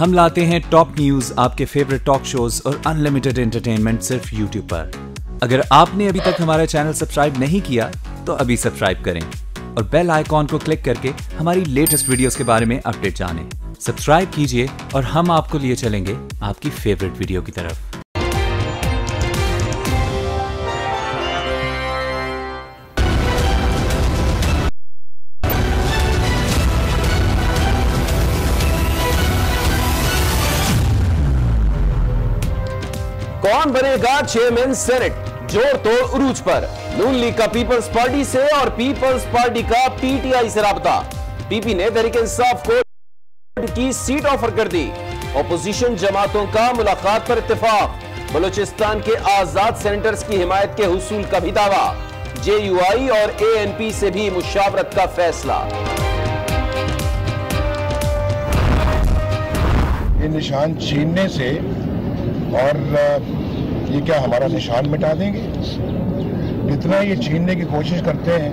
हम लाते हैं top news, आपके फेवरेट टॉक शोज और अनलिमिटेड एंटरटेनमेंट सिर्फ यूट्यूब पर। अगर आपने अभी तक हमारा चैनल सब्सक्राइब नहीं किया तो अभी सब्सक्राइब करें और बेल आइकॉन को क्लिक करके हमारी लेटेस्ट वीडियोस के बारे में अपडेट जानें। सब्सक्राइब कीजिए और हम आपको लिए चलेंगे आपकी फेवरेट वीडियो की तरफ। कौन बनेगा चेयरमैन सेनेट, जोर तोड़ उरूज पर। नून लीग का पीपल्स पार्टी से और पीपल्स पार्टी का पीटीआई से राब्ता। पीपी ने तहरीक इंसाफ को की सीट ऑफर कर दी। ऑपोजिशन जमातों का मुलाकात पर इत्तेफाक। बलूचिस्तान के आजाद सेनेटर्स की हिमायत के हुसूल का भी दावा। जेयूआई और एएनपी से भी मुशावरत का फैसला। ये निशान छीनने से और ये क्या हमारा निशान मिटा देंगे? जितना ये छीनने की कोशिश करते हैं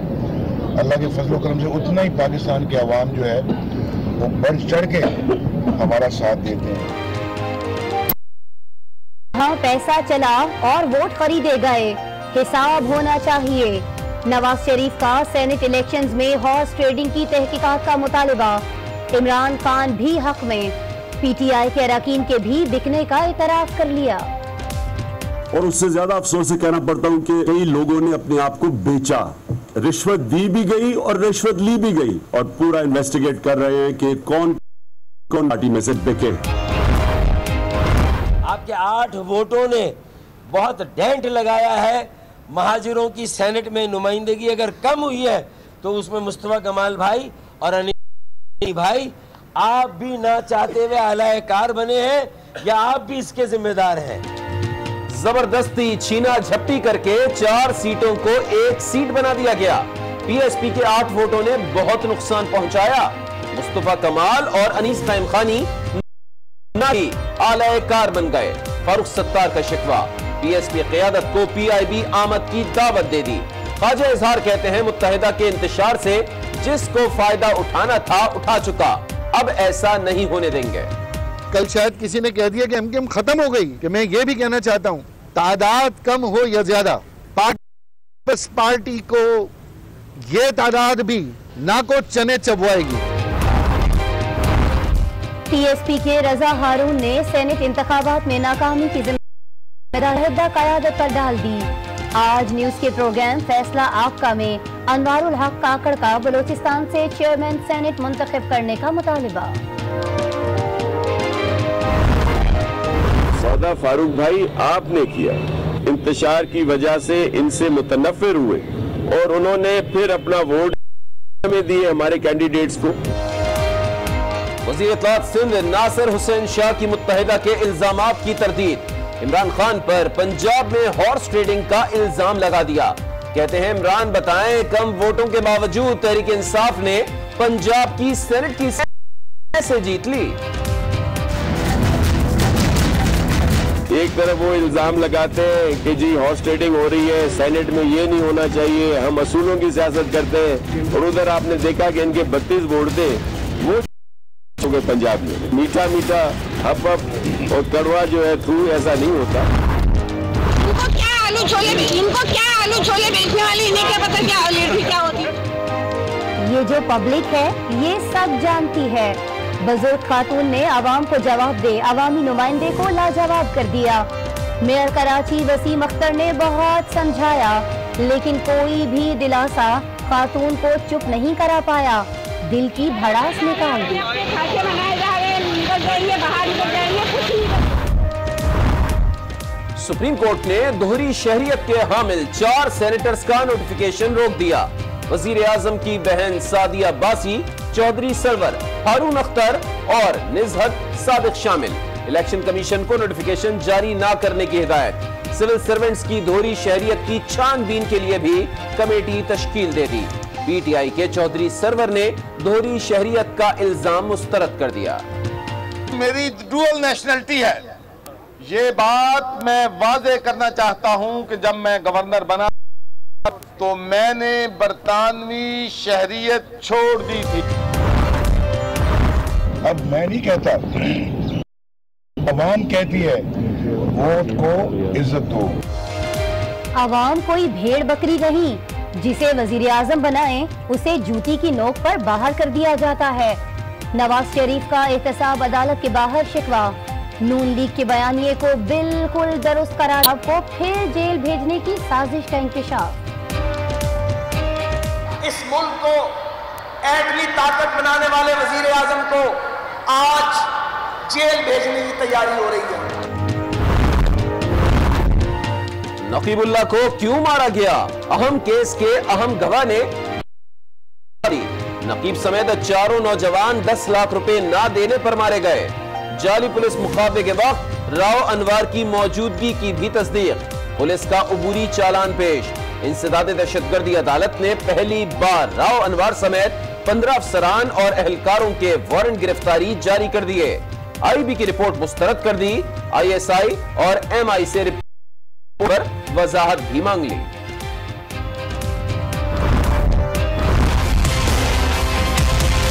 अल्लाह के फजल करम से, उतना ही पाकिस्तान के अवाम जो है वो बढ़ चढ़ के हमारा साथ देते हैं। हाँ, पैसा चला और वोट खरीदे गए, हिसाब होना चाहिए। नवाज शरीफ का सेनेट इलेक्शंस में हॉर्स ट्रेडिंग की तहकीकात का मुतालबा। इमरान खान भी हक में, पीटीआई के अरकान के भी बिकने का इतराफ कर लिया। और उससे ज्यादा अफसोस से कहना पड़ता हूं कि कई लोगों ने अपने आप को बेचा। रिश्वत दी भी गई और रिश्वत ली भी गई और पूरा इन्वेस्टिगेट कर रहे हैं कि कौन कौन पार्टी में से बिके। आपके 8 वोटों ने बहुत डेंट लगाया है। महाजिरों की सेनेट में नुमाइंदगी अगर कम हुई है तो उसमें मुस्तफा कमाल भाई और अनिल भाई आप भी ना चाहते हुए आलाकार बने हैं या आप भी इसके जिम्मेदार हैं। जबरदस्ती छीना झपटी करके 4 सीटों को 1 सीट बना दिया गया। पीएसपी के 8 वोटों ने बहुत नुकसान पहुंचाया। मुस्तफा कमाल और अनीस कायम खानी आलाकार बन गए। फारूक सत्तार का शिकवा, पीएसपी क़यादत को पीआईबी आमद की दावत दे दी। ख्वाजा इजहार कहते हैं मुत्तहिदा के इंतशार से जिसको फायदा उठाना था उठा चुका, अब ऐसा नहीं होने देंगे। कल शायद किसी ने कह दिया कि हम खत्म हो गई, कि मैं ये भी कहना चाहता हूं तादाद कम हो या ज्यादा, पार्टी को ये तादाद भी ना को चने चबवाएगी। पीएसपी के रजा हारून ने सेनेट इंतखाबात में नाकामी की जिम्मेदारी क़यादत पर डाल दी। आज न्यूज के प्रोग्राम फैसला आपका में अनवारुल हक काकड़ का बलूचिस्तान से चेयरमैन सेनेट मुंतखब करने का मुतालिबा। सौदा फारूक भाई आपने किया, इंतशार की वजह से इनसे मुतनफिर हुए और उन्होंने फिर अपना वोट में दिए हमारे कैंडिडेट्स को। वज़ीर इत्तलात सिंध नासिर हुसैन शाह की मुत्तहिदा के इल्जामात की तरदीद। इमरान खान पर पंजाब में हॉर्स ट्रेडिंग का इल्जाम लगा दिया। कहते हैं इमरान बताएं, कम वोटों के बावजूद तहरीक इंसाफ ने पंजाब की सेनेट की कैसे जीत ली। एक तरफ वो इल्जाम लगाते हैं कि जी हॉर्स ट्रेडिंग हो रही है, सेनेट में ये नहीं होना चाहिए, हम असूलों की सियासत करते हैं, और उधर आपने देखा कि इनके 32 वोट थे वो पंजाब में। मीठा मीठा हप और कड़वा जो है थू, ऐसा नहीं होता। इनको क्या आलू छोले बेचने वाली, इन्हें क्या पता क्या क्या होती। ये जो पब्लिक है ये सब जानती है। बुजुर्ग खातून ने आवाम को जवाब दे अवामी नुमाइंदे को लाजवाब कर दिया। मेयर कराची वसीम अख्तर ने बहुत समझाया लेकिन कोई भी दिलासा खातून को चुप नहीं करा पाया। दिल की भड़ास निकाल दी। सुप्रीम कोर्ट ने दोहरी शहरियत के हामिल 4 सेनेटर्स का नोटिफिकेशन रोक दिया। वजीर आजम की बहन सादिया अब्बासी, चौधरी सरवर, हारून अख्तर और निजहत सादिक शामिल। इलेक्शन कमीशन को नोटिफिकेशन जारी ना करने की हिदायत। सिविल सर्वेंट्स की दोहरी शहरियत की छानबीन के लिए भी कमेटी तश्कील दे दी। पीटीआई के चौधरी सरवर ने दोहरी शहरियत का इल्जाम मुस्तरद कर दिया। मेरी डुअल नेशनलिटी है, ये बात मैं वाजे करना चाहता हूं कि जब मैं गवर्नर बना तो मैंने बरतानवी शहरियत छोड़ दी थी। अब मैं नहीं कहता अवाम कहती है वोट को इज्जत दो। आवाम कोई भेड़ बकरी नहीं, जिसे वजीर आजम बनाए उसे जूती की नोक पर बाहर कर दिया जाता है। नवाज शरीफ का एहतसाब अदालत के बाहर शिकवा, नून लीग के बयानिए को बिल्कुल दुरुस्त करार को फिर जेल भेजने की साजिश का इंकशाफ। इस मुल्क को एटमी ताकत बनाने वाले वजीर आजम को आज जेल भेजने की तैयारी हो रही है। नकीबुल्लाह को क्यों मारा गया? अहम केस के अहम गवाह ने नकीब समेत चारों नौजवान 10 लाख रुपए ना देने पर मारे गए। जाली पुलिस मुकाबले के वक्त राव अनवर की मौजूदगी की भी तस्दीक। पुलिस का अबूरी चालान पेश। इंसदाद दहशतगर्दी अदालत ने पहली बार राव अनवर समेत 15 अफसरान और एहलकारों के वारंट गिरफ्तारी जारी कर दिए। आईबी की रिपोर्ट मुस्तरद कर दी। ISI और MI से रिपोर्ट पर वजाहत भी मांग ली।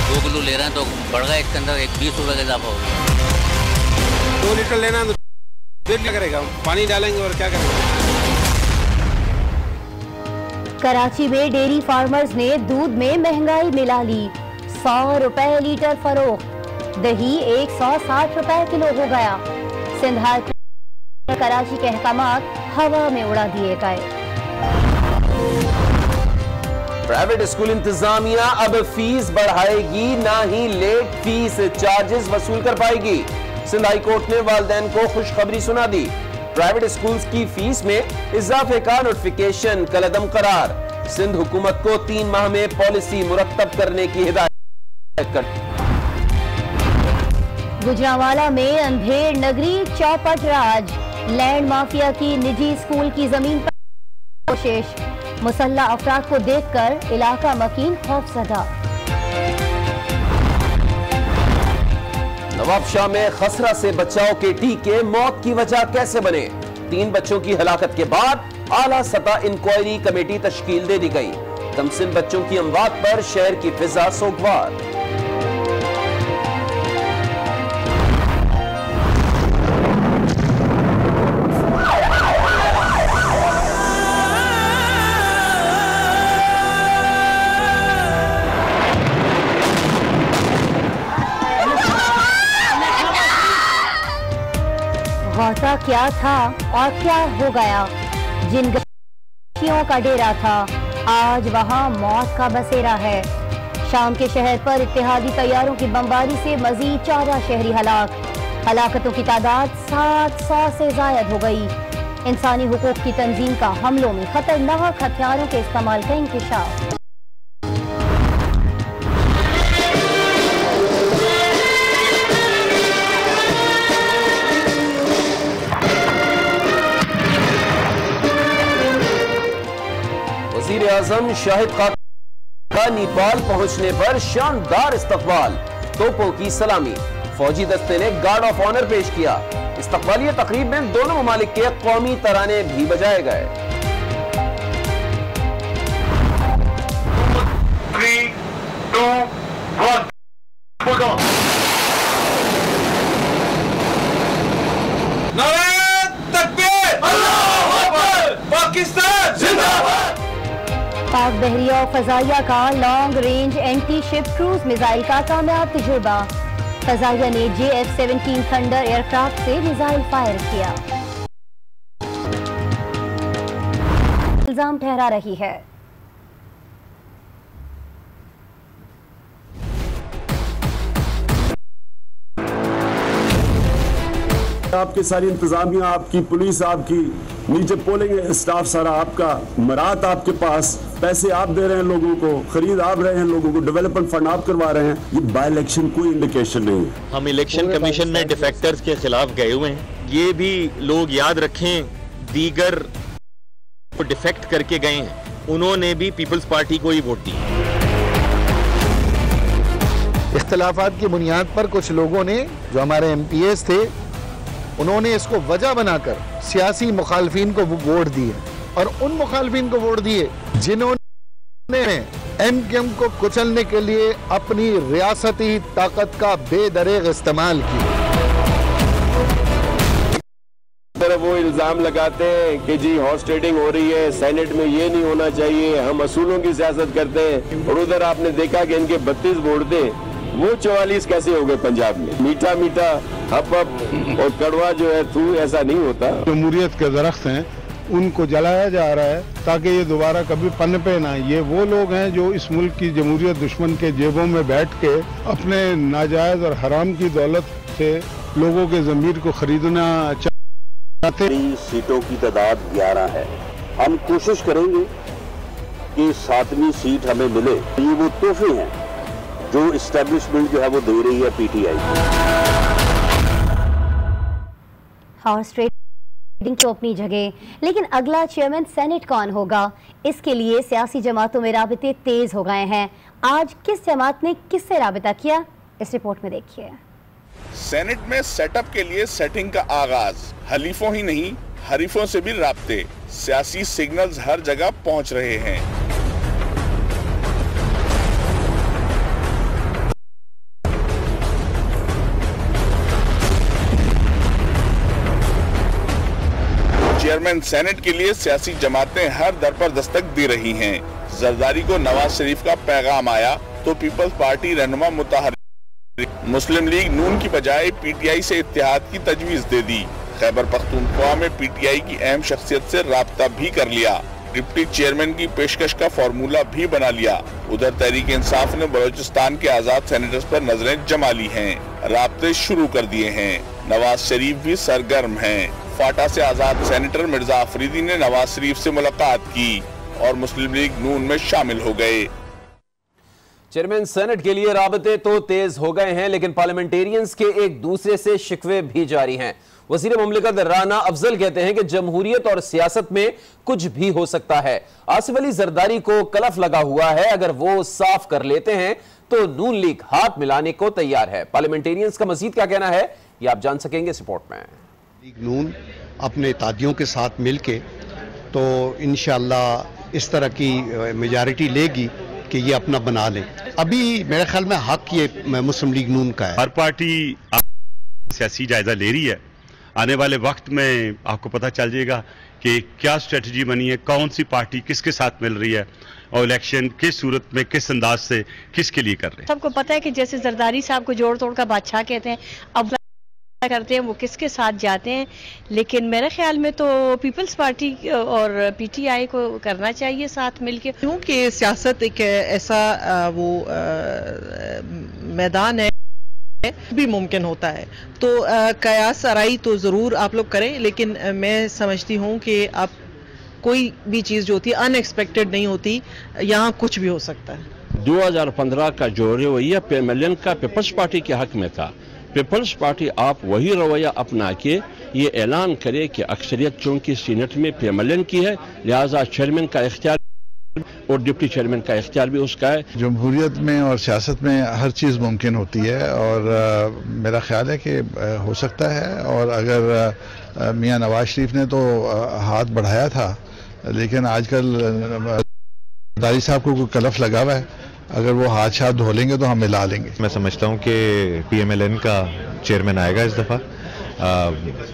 2 किलो ले रहे हैं तो बढ़ गया, इसके अंदर 20 रुपए का इजाफा हो गया। 2 लीटर लेना तो फिर क्या करेगा? पानी डालेंगे और क्या करेंगे? कराची में डेयरी फार्मर्स ने दूध में महंगाई मिला ली। 100 रुपए लीटर फरोख्त, दही 160 रुपए किलो हो गया। सिंध हाई कराची के अहकामात हवा में उड़ा दिए गए। प्राइवेट स्कूल इंतजामिया अब फीस बढ़ाएगी, ना ही लेट फीस चार्जेस वसूल कर पाएगी। सिंध हाई कोर्ट ने वालिदैन को खुशखबरी सुना दी। प्राइवेट स्कूल्स की फीस में इजाफे का नोटिफिकेशन कलअदम करार। सिंध हुकूमत को 3 माह में पॉलिसी मुरत्तब करने की हिदायत कर। गुजरांवाला में अंधेर नगरी चौपट राज, लैंड माफिया की निजी स्कूल की जमीन पर कोशिश। मुसल्लह अफराद को देखकर इलाका मकीन खौफजदा। नवाबशाह में खसरा से बचाव के टीके मौत की वजह कैसे बने? 3 बच्चों की हलाकत के बाद आला सतह इंक्वायरी कमेटी तश्कील दे दी गई। कमसिन बच्चों की अमवात पर शहर की फिजा सोगवार। होता क्या था और क्या हो गया? जिन गश्तियों का डेरा था आज वहां मौत का बसेरा है। शाम के शहर पर इत्तेहादी तैयारों की बमबारी से मजीद 14 शहरी हलाक। हलाकतों की तादाद 700 से जायद हो गई। इंसानी हुकूक की तंजीम का हमलों में खतरनाक हथियारों के इस्तेमाल का इंकशाफ। वज़ीर आज़म शाहिद खान का नेपाल पहुंचने पर शानदार इस्तकबाल। तोपों की सलामी। फौजी दस्ते ने गार्ड ऑफ ऑनर पेश किया। इस्तकबालिया तकरीब में दोनों ममालिक के कौमी तराने भी बजाए गए। 3, 2, 1 नारे तकबीर! अल्लाहू अकबर! पाकिस्तान जिंदाबाद! पाक बहरिया और फजाइया का long range anti ship cruise missile का कामयाब तजुर्बा। फजाइया ने JF-17 थंडर एयरक्राफ्ट से मिसाइल फायर किया। इल्जाम ठहरा रही है। आपकी सारी इंतजामिया, आपकी पुलिस, आपकी नीचे पोलिंग स्टाफ सारा आपका, मरात आपके पास, पैसे आप दे रहे हैं लोगों को, खरीद आप रहे हैं लोगों को, डेवलपमेंट फंड आप करवा रहे हैं। ये बाय इलेक्शन कोई इंडिकेशन नहीं है। हम इलेक्शन कमीशन में डिफेक्टर्स के खिलाफ गए हुए हैं। ये भी लोग याद रखें, दीगर डिफेक्ट करके गए हैं, उन्होंने भी पीपल्स पार्टी को ही वोट दी। इख्तिलाफात की बुनियाद पर कुछ लोगों ने, जो हमारे MPs थे, उन्होंने इसको वजह बनाकर सियासी मुखालफिन को वोट दिए और उन मुखालफिन को वोट दिए जिन्होंने MKM को कुचलने के लिए अपनी रियासती ताकत का बेदरेग इस्तेमाल किया। तरफ वो इल्जाम लगाते हैं कि जी हॉर्स ट्रेडिंग हो रही है, सेनेट में ये नहीं होना चाहिए, हम असूलों की सियासत करते हैं, और उधर आपने देखा कि इनके 32 वोट थे, वो 44 कैसे हो गए पंजाब में। मीठा मीठा हप और कड़वा जो है थू, ऐसा नहीं होता। जमहूरियत के दरख्त हैं उनको जलाया जा रहा है ताकि ये दोबारा कभी पनपे ना। ये वो लोग हैं जो इस मुल्क की जमहूरियत दुश्मन के जेबों में बैठ के अपने नाजायज और हराम की दौलत से लोगों के ज़मीर को खरीदना चाहते। सीटों की तादाद 11 है। हम कोशिश करेंगे कि 7वीं सीट हमें मिले। ये वो तोहफे हैं जो इस्टेब्लिशमेंट जो है वो दे रही है पीटीआई। हॉर्स ट्रेडिंग तो अपनी जगह, लेकिन अगला चेयरमैन सेनेट कौन होगा, इसके लिए सियासी जमातों में राबिते तेज हो गए हैं। आज किस जमात ने किससे राबिता किया, इस रिपोर्ट में देखिए। सेनेट में सेटअप के लिए सेटिंग का आगाज, हलीफों ही नहीं हरीफों से भी राब्ते, सियासी सिग्नल्स हर जगह पहुंच रहे हैं। चेयरमैन सेनेट के लिए सियासी जमातें हर दर पर दस्तक दे रही हैं। जरदारी को नवाज शरीफ का पैगाम आया तो पीपल्स पार्टी रहनुमा मुताहर मुस्लिम लीग नून की बजाय पीटीआई से इत्तेहाद की तजवीज दे दी। खैबर पख्तूनख्वा में पीटीआई की अहम शख्सियत से राब्ता भी कर लिया। डिप्टी चेयरमैन की पेशकश का फार्मूला भी बना लिया। उधर तहरीक इंसाफ ने बलोचिस्तान के आजाद सेनेटर्स पर नजरें जमा ली हैं, राब्ते शुरू कर दिए हैं। नवाज शरीफ भी सरगर्म हैं। फाटा से आजाद सेनेटर मिर्जा अफरीदी ने नवाज शरीफ से मुलाकात की और मुस्लिम लीग नून में शामिल हो गए। चेयरमैन सेनेट के लिए राबते तो तेज हो गए हैं, लेकिन पार्लियामेंटेरियंस के एक दूसरे से शिकवे भी जारी हैं। वजीर मुमलिकत राना अफजल कहते हैं कि जमहूरियत और सियासत में कुछ भी हो सकता है। आसिफ अली जरदारी को कलफ लगा हुआ है, अगर वो साफ कर लेते हैं तो नून लीग हाथ मिलाने को तैयार है। पार्लियामेंटेरियंस का मजीद क्या कहना है, ये आप जान सकेंगे इस रिपोर्ट में। नून अपने तादियों के साथ मिलके तो इंशाअल्लाह इस तरह की मेजॉरिटी लेगी कि ये अपना बना लें। अभी मेरे ख्याल में हक ये मुस्लिम लीग नून का है। हर पार्टी सियासी जायजा ले रही है। आने वाले वक्त में आपको पता चल जाएगा कि क्या स्ट्रेटजी बनी है, कौन सी पार्टी किसके साथ मिल रही है और इलेक्शन किस सूरत में किस अंदाज से किसके लिए कर रहे हैं। सबको पता है कि जैसे जरदारी साहब को जोड़ तोड़ का बादशाह कहते हैं, अब करते हैं वो किसके साथ जाते हैं, लेकिन मेरे ख्याल में तो पीपल्स पार्टी और पीटीआई को करना चाहिए साथ मिलके, क्योंकि सियासत एक ऐसा वो मैदान है भी मुमकिन होता है। तो कयास आराई तो ज़रूर आप लोग करें, लेकिन मैं समझती हूँ कि आप कोई भी चीज़ जो होती है अनएक्सपेक्टेड नहीं होती, यहाँ कुछ भी हो सकता है। 2015 का जो रवैया PMLN का पीपल्स पार्टी के हक में था, पीपल्स पार्टी आप वही रवैया अपना के ये ऐलान करे कि अक्सरियत चूंकि सीनेट में PMLN की है, लिहाजा चेयरमैन का इख्तियार और डिप्टी चेयरमैन का इख्तियार भी उसका है। जमहूरियत में और सियासत में हर चीज़ मुमकिन होती है और मेरा ख्याल है कि हो सकता है। और अगर मियां नवाज शरीफ ने तो हाथ बढ़ाया था, लेकिन आजकल दारी साहब को कोई कलफ लगा हुआ है, अगर वो हाथ धो लेंगे तो हम मिला लेंगे। मैं समझता हूँ कि PMLN का चेयरमैन आएगा इस दफा।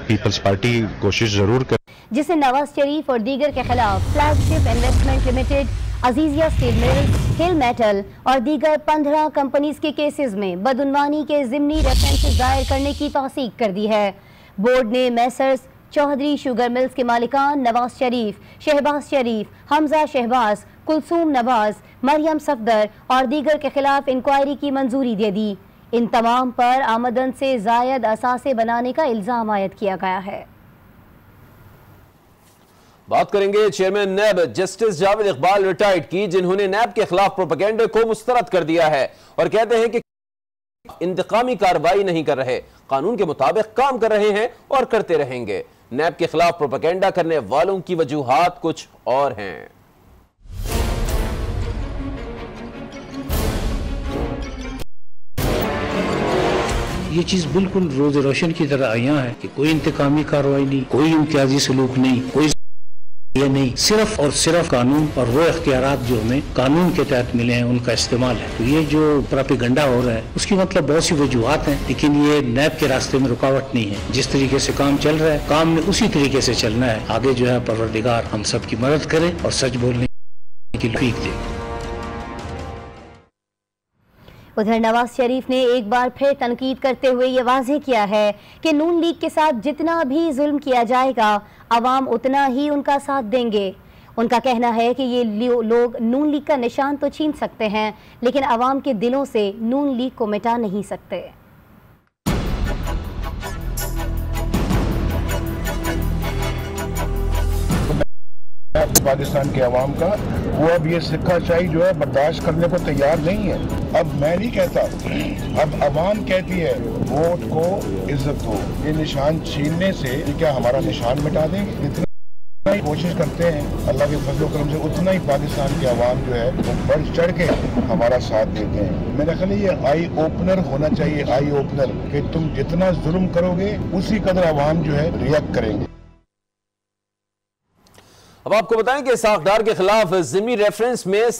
पीपल्स पार्टी कोशिश जरूर कर, जिसे नवाज शरीफ और दीगर के खिलाफ flagship investment limited, Azizia steel mill, hill metal और दीगर 15 कंपनीज के केसेस में बदउनवानी के ज़िमनी रेफरेंसेस दायर करने की तौसीक कर दी है। बोर्ड ने मैसर्स चौधरी शुगर मिल्स के मालिकान नवाज शरीफ, शहबाज शरीफ, हमजा शहबाज, कुलसूम नवाज, मरियम सफदर और दीगर के खिलाफ इंक्वायरी की मंजूरी दे दी। इन तमाम पर आमदन से जायद असासे बनाने का इल्जाम आयद किया गया है। बात करेंगे chairman NAB justice Javed Iqbal retired की, जिन्होंने नैब के खिलाफ प्रोपेगेंडे को मुस्तरद कर दिया है और कहते हैं कि इंतकामी कार्रवाई नहीं कर रहे, कानून के मुताबिक काम कर रहे हैं और करते रहेंगे। नैब के खिलाफ प्रोपेगेंडा करने वालों की वजूहात कुछ और हैं। ये चीज बिल्कुल रोज रोशन की तरह आया है कि कोई इंतकामी कार्रवाई नहीं, कोई इम्तियाजी सलूक नहीं, कोई ये नहीं, सिर्फ और सिर्फ कानून और वो इख्तियारात जो हमें कानून के तहत मिले हैं उनका इस्तेमाल है। तो ये जो प्रोपेगेंडा हो रहा है उसकी मतलब बहुत सी वजूहात हैं, लेकिन ये नैब के रास्ते में रुकावट नहीं है। जिस तरीके से काम चल रहा है, काम में उसी तरीके से चलना है। आगे जो है परवरदिगार हम सब की मदद करे और सच बोलने की तौफीक दे। उधर नवाज शरीफ ने एक बार फिर तनकीद करते हुए ये वाज़ेह किया है कि नून लीग के साथ जितना भी जुल्म किया जाएगा अवाम उतना ही उनका साथ देंगे। उनका कहना है कि ये लोग नून लीग का निशान तो छीन सकते हैं, लेकिन अवाम के दिलों से नून लीग को मिटा नहीं सकते। पाकिस्तान के अवाम का वो अब ये सिक्काशाही जो है बर्दाश्त करने को तैयार नहीं है। अब मैं नहीं कहता, अब अवाम कहती है वोट को इज्जत दो। ये निशान छीनने से क्या हमारा निशान मिटा देंगे? जितना ही कोशिश करते हैं अल्लाह के फजल करम से उतना ही पाकिस्तान के अवाम जो है वो बढ़ चढ़ के हमारा साथ देते हैं। मेरा ख्याल ये आई ओपनर होना चाहिए, आई ओपनर कि तुम जितना जुल्म करोगे उसी कदर अवाम जो है रिएक्ट करेंगे। अब आपको बताएं कि इसहाक डार के खिलाफ ज़िमनी रेफरेंस में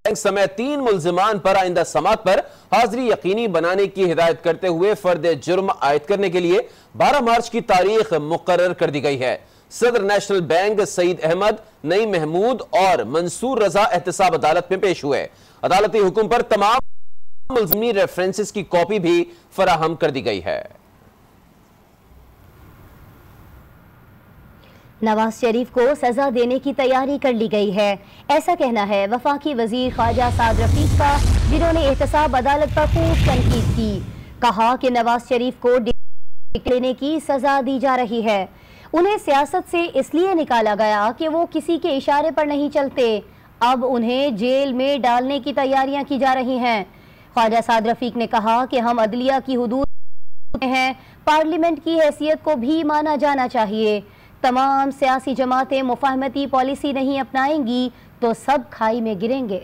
समेत 3 मुल्जिमान पर आइंदा समात पर हाजिरी यकीनी बनाने की हिदायत करते हुए फर्द जुर्म आयद करने के लिए 12 मार्च की तारीख मुकर्रर कर दी गई है। सदर नेशनल बैंक सईद अहमद, नईम महमूद और मंसूर रजा एहतसाब अदालत में पेश हुए। अदालती हुक्म पर तमाम मुल्जिमी रेफरेंसेस की कॉपी भी फराहम कर दी गई है। नवाज शरीफ को सजा देने की तैयारी कर ली गई है, ऐसा कहना है वफाकी वजीर ख्वाजा साद रफीक का, जिन्होंने एहतसाब अदालत पर खूब तनकीद की। कहा कि नवाज शरीफ को लेने की सजा दी जा रही है। उन्हें सियासत से इसलिए निकाला गया कि वो किसी के इशारे पर नहीं चलते। अब उन्हें जेल में डालने की तैयारियां की जा रही हैं। ख्वाजा साद रफीक ने कहा कि हम अदलिया की हुदूद में हैं, पार्लियामेंट की हैसियत को भी माना जाना चाहिए। तमाम सियासी जमातें मुफाहमती पॉलिसी नहीं अपनाएंगी तो सब खाई में गिरेंगे।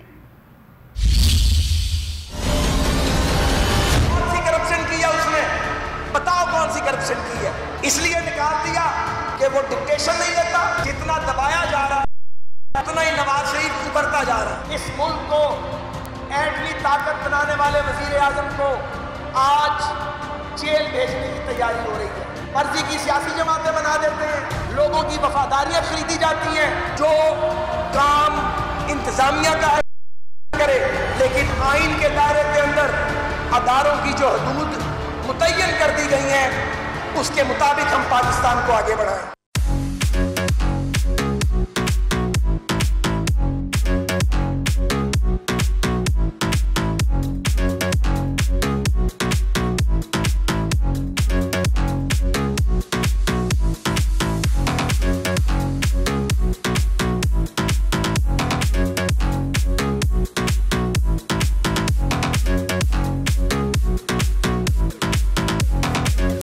कौन सी करप्शन की है उसने? बताओ कौन सी करप्शन की है? इसलिए निकाल दिया कि वो डिक्टेशन नहीं देता। जितना दबाया जा रहा है उतना ही नवाज शरीफ उभरता जा रहा है। इस मुल्क को एटमी ताकत बनाने वाले वजीर आजम को आज जेल भेजने की तैयारी हो रही है। फर्जी की सियासी जमातें बना देते हैं, लोगों की वफादारियां खरीदी जाती हैं। जो काम इंतजामिया का है करे, लेकिन आइन के दायरे के अंदर अदारों की जो हदूद मुतय्यन कर दी गई हैं उसके मुताबिक हम पाकिस्तान को आगे बढ़ाएं।